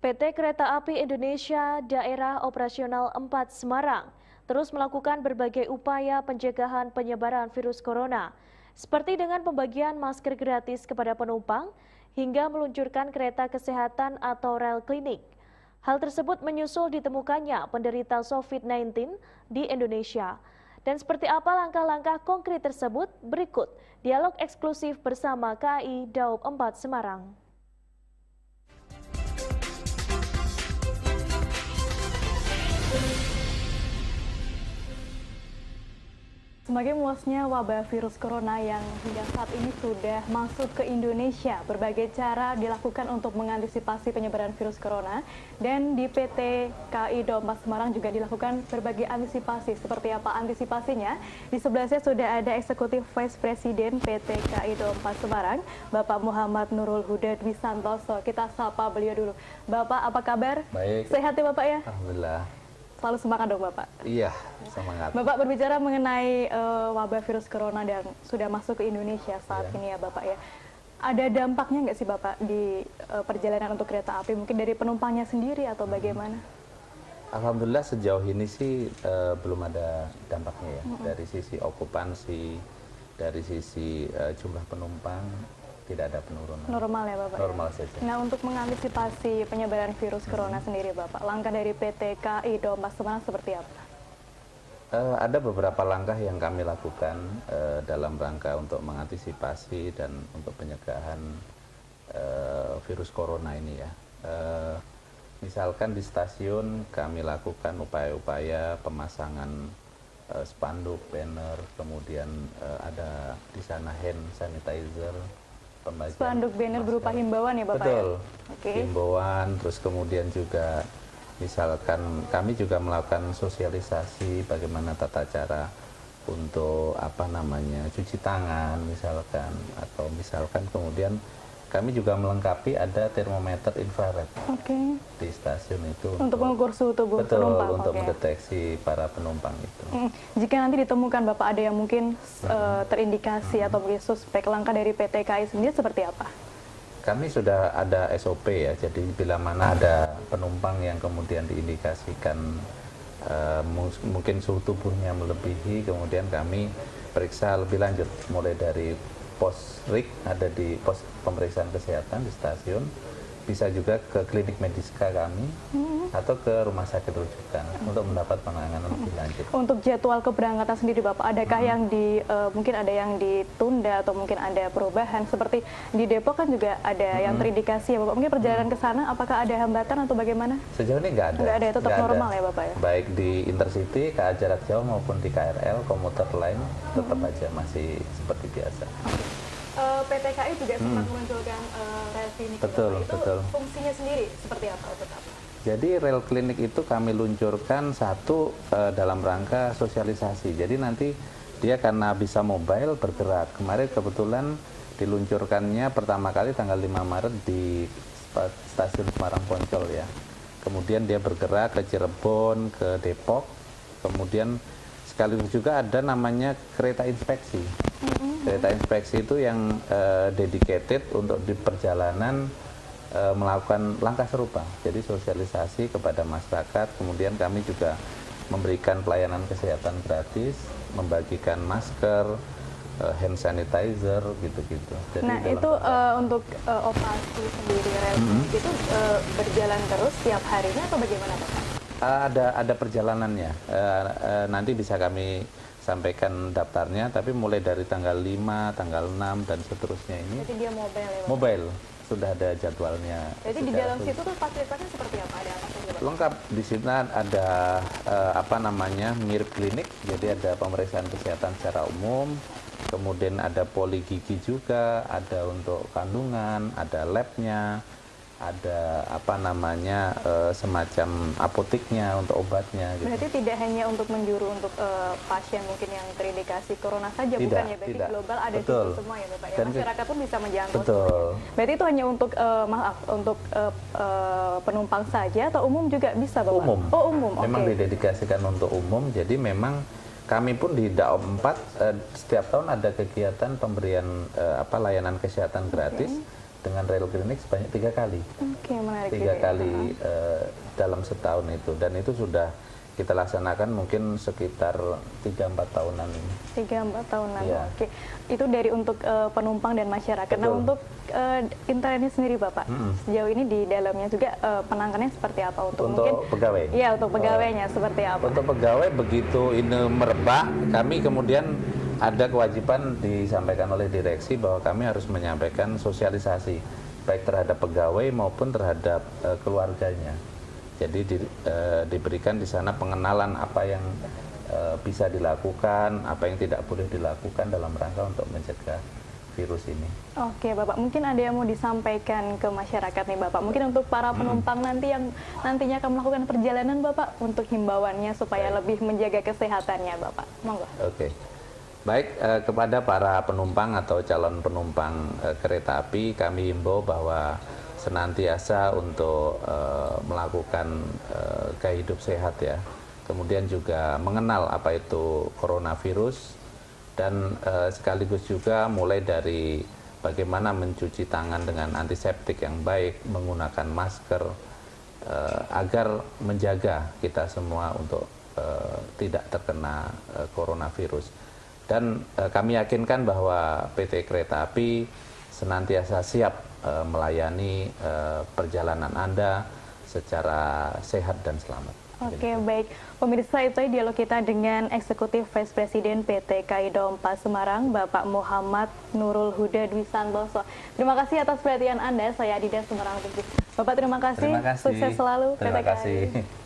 PT Kereta Api Indonesia Daerah Operasional 4 Semarang terus melakukan berbagai upaya pencegahan penyebaran virus corona, seperti dengan pembagian masker gratis kepada penumpang hingga meluncurkan kereta kesehatan atau rel klinik. Hal tersebut menyusul ditemukannya penderita COVID-19 di Indonesia. Dan seperti apa langkah-langkah konkret tersebut? Berikut dialog eksklusif bersama KAI Daob 4 Semarang. Semakin meluasnya wabah virus corona yang hingga saat ini sudah masuk ke Indonesia, berbagai cara dilakukan untuk mengantisipasi penyebaran virus corona, dan di PT KAI Daob 4 Semarang juga dilakukan berbagai antisipasi. Seperti apa antisipasinya? Di sebelah saya sudah ada Eksekutif Vice President PT KAI Daob 4 Semarang, Bapak Muhammad Nurul Huda Dwi Santoso. Kita sapa beliau dulu. Bapak, apa kabar? Baik. Sehat ya Bapak ya? Alhamdulillah. Selalu semangat dong Bapak. Iya, semangat. Bapak berbicara mengenai wabah virus corona dan sudah masuk ke Indonesia saat ini ya Bapak ya. Ada dampaknya nggak sih Bapak di perjalanan untuk kereta api? Mungkin dari penumpangnya sendiri atau bagaimana? Alhamdulillah sejauh ini sih belum ada dampaknya ya. Dari sisi okupansi, dari sisi jumlah penumpang tidak ada penurunan. Normal ya Bapak? Normal ya? saja. Nah, untuk mengantisipasi penyebaran virus corona sendiri Bapak, langkah dari PT KAI Daob 4 Semarang seperti apa? Ada beberapa langkah yang kami lakukan dalam rangka untuk mengantisipasi dan untuk pencegahan virus corona ini ya. Misalkan di stasiun kami lakukan upaya-upaya pemasangan spanduk, banner, kemudian ada di sana hand sanitizer, spanduk banner berupa himbauan ya Bapak? Betul, ya? himbauan, terus kemudian juga misalkan kami juga melakukan sosialisasi bagaimana tata cara untuk cuci tangan misalkan, atau misalkan kemudian kami juga melengkapi ada termometer infrared di stasiun itu untuk mengukur suhu tubuh penumpang. Untuk mendeteksi para penumpang itu. Jika nanti ditemukan Bapak ada yang mungkin terindikasi atau mungkin suspek, langkah dari PT KAI sendiri seperti apa? Kami sudah ada SOP ya, jadi bila mana ada penumpang yang kemudian diindikasikan mungkin suhu tubuhnya melebihi, kemudian kami periksa lebih lanjut, mulai dari pos RIK, ada di pos pemeriksaan kesehatan di stasiun, bisa juga ke klinik mediska kami atau ke rumah sakit rujukan untuk mendapat penanganan lebih lanjut. Untuk jadwal keberangkatan sendiri Bapak, adakah yang mungkin ada yang ditunda atau mungkin ada perubahan? Seperti di Depok kan juga ada yang terindikasi ya Bapak, mungkin perjalanan ke sana apakah ada hambatan atau bagaimana? Sejauh ini nggak ada. Nggak ada, tetap normal ya Bapak ya? Baik di Intercity, KA jarak jauh maupun di KRL, komuter lain tetap aja masih seperti biasa. PT KAI juga sempat meluncurkan rel klinik. Betul, itu betul. Fungsinya sendiri seperti apa? Jadi rel klinik itu kami luncurkan satu dalam rangka sosialisasi. Jadi nanti dia karena bisa mobile bergerak. Kemarin kebetulan diluncurkannya pertama kali tanggal 5 Maret di stasiun Semarang Poncol ya. Kemudian dia bergerak ke Cirebon, ke Depok. Kemudian sekaligus juga ada namanya kereta inspeksi. Kereta inspeksi itu yang dedicated untuk di perjalanan melakukan langkah serupa. Jadi sosialisasi kepada masyarakat, kemudian kami juga memberikan pelayanan kesehatan gratis, membagikan masker, hand sanitizer, gitu-gitu. Nah itu untuk operasi sendiri rel itu berjalan terus tiap harinya atau bagaimana Pak? Ada perjalanannya, nanti bisa kami sampaikan daftarnya, tapi mulai dari tanggal 5, tanggal 6, dan seterusnya ini. Jadi dia mobile ya Pak? Mobile, sudah ada jadwalnya. Jadi di dalam situ tuh fasilitasnya seperti apa? Ada apa saja Pak? Lengkap, di sini ada mirip klinik, jadi ada pemeriksaan kesehatan secara umum, kemudian ada poli gigi juga, ada untuk kandungan, ada labnya, ada semacam apoteknya untuk obatnya. Gitu. Berarti tidak hanya untuk menjuru untuk pasien mungkin yang terindikasi corona saja, tidak, bukan ya? Berarti tidak. global ada Betul. situ semua ya Bapak ya? Dan masyarakat pun bisa menjangkau. Betul. Semuanya. Berarti itu hanya untuk untuk penumpang saja atau umum juga bisa Bapak? Umum. Oh umum, Memang didedikasikan untuk umum, jadi memang kami pun di Daob 4 setiap tahun ada kegiatan pemberian layanan kesehatan gratis dengan rel klinik sebanyak 3 kali. Oke, menarik. 3 kali dalam setahun itu, dan itu sudah kita laksanakan mungkin sekitar 3-4 tahunan ini. 3-4 tahunan, Iya. oke. Itu dari untuk penumpang dan masyarakat. Nah, Betul. untuk Intel ini sendiri Bapak, sejauh ini di dalamnya juga penanganannya seperti apa untuk mungkin? Pegawai. Iya, untuk pegawainya seperti apa? Untuk pegawai begitu ini merebak, kami kemudian ada kewajiban disampaikan oleh direksi bahwa kami harus menyampaikan sosialisasi baik terhadap pegawai maupun terhadap keluarganya. Jadi diberikan di sana pengenalan apa yang bisa dilakukan, apa yang tidak boleh dilakukan dalam rangka untuk mencegah virus ini. Oke Bapak, mungkin ada yang mau disampaikan ke masyarakat nih Bapak. Mungkin untuk para penumpang nanti yang nantinya akan melakukan perjalanan Bapak, untuk himbauannya supaya lebih menjaga kesehatannya Bapak. Monggo. Oke. Baik, kepada para penumpang atau calon penumpang kereta api, kami himbau bahwa senantiasa untuk melakukan gaya hidup sehat ya. Kemudian juga mengenal apa itu coronavirus, dan sekaligus juga mulai dari bagaimana mencuci tangan dengan antiseptik yang baik, menggunakan masker, agar menjaga kita semua untuk tidak terkena coronavirus. Dan kami yakinkan bahwa PT Kereta Api senantiasa siap melayani perjalanan Anda secara sehat dan selamat. Oke, baik. Pemirsa, itu dialog kita dengan Eksekutif Vice President PT KAI Daup 4 Semarang, Bapak Muhammad Nurul Huda Dwi Santoso. Terima kasih atas perhatian Anda. Saya Adida Semarang TV. Bapak, terima kasih. Terima kasih. Sukses selalu. Terima PT KAI. kasih.